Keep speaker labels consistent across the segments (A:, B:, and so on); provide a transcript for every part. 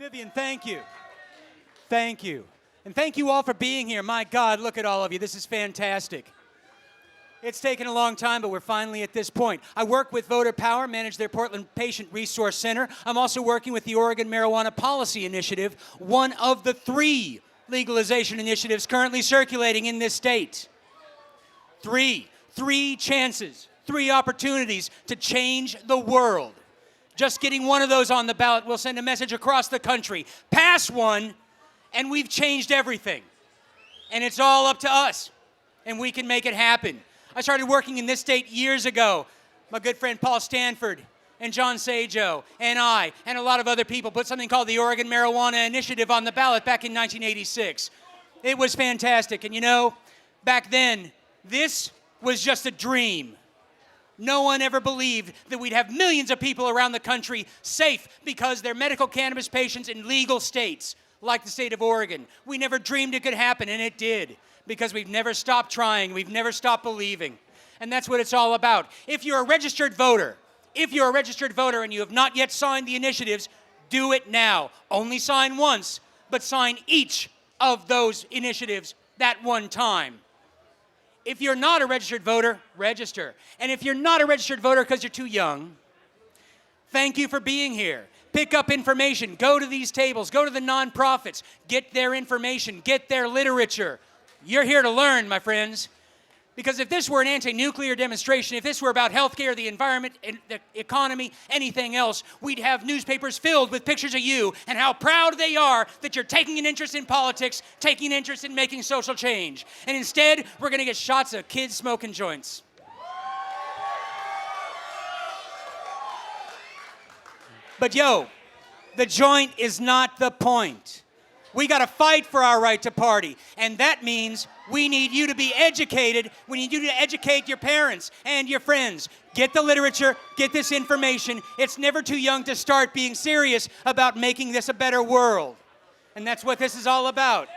A: Vivian, thank you. Thank you. And thank you all for being here. My God, look at all of you. This is fantastic. It's taken a long time, but we're finally at this point. I work with Voter Power, manage their Portland Patient Resource Center. I'm also working with the Oregon Marijuana Policy Initiative, one of the 3 legalization initiatives currently circulating in this state. 3 chances, 3 opportunities to change the world. Just getting one of those on the ballot will send a message across the country. Pass one, and we've changed everything. And it's all up to us, and we can make it happen. I started working in this state years ago. My good friend Paul Stanford and John Sajo and I and a lot of other people put something called the Oregon Marijuana Initiative on the ballot back in 1986. It was fantastic. And you know, back then, this was just a dream. No one ever believed that we'd have millions of people around the country safe because they're medical cannabis patients in legal states like the state of Oregon. We never dreamed it could happen, and it did. Because we've never stopped trying, we've never stopped believing. And that's what it's all about. If you're a registered voter and you have not yet signed the initiatives, do it now. Only sign once, but sign each of those initiatives that one time. If you're not a registered voter, register. And if you're not a registered voter because you're too young, thank you for being here. Pick up information, go to these tables, go to the nonprofits, get their information, get their literature. You're here to learn, my friends. Because if this were an anti-nuclear demonstration, if this were about healthcare, the environment, the economy, anything else, we'd have newspapers filled with pictures of you and how proud they are that you're taking an interest in politics, taking an interest in making social change. And instead, we're going to get shots of kids smoking joints. But yo, the joint is not the point. We got to fight for our right to party, and that means we need you to be educated. We need you to educate your parents and your friends. Get the literature, get this information. It's never too young to start being serious about making this a better world. And that's what this is all about.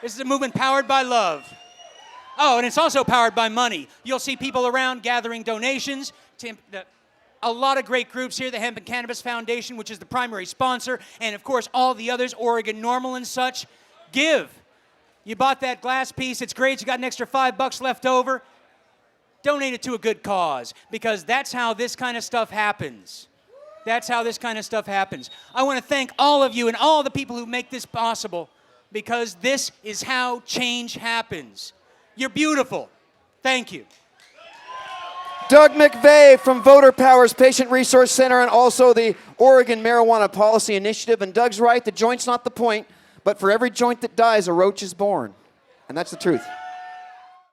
A: This is a movement powered by love. Oh, and it's also powered by money. You'll see people around gathering donations to a lot of great groups here, the Hemp and Cannabis Foundation, which is the primary sponsor, and of course all the others, Oregon Normal and such. Give. You bought that glass piece, it's great, you got an extra $5 left over. Donate it to a good cause, because that's how this kind of stuff happens. That's how this kind of stuff happens. I want to thank all of you and all the people who make this possible, because this is how change happens. You're beautiful. Thank you.
B: Doug McVay from Voter Power's Patient Resource Center and also the Oregon Marijuana Policy Initiative. And Doug's right, the joint's not the point, but for every joint that dies, a roach is born. And that's the truth.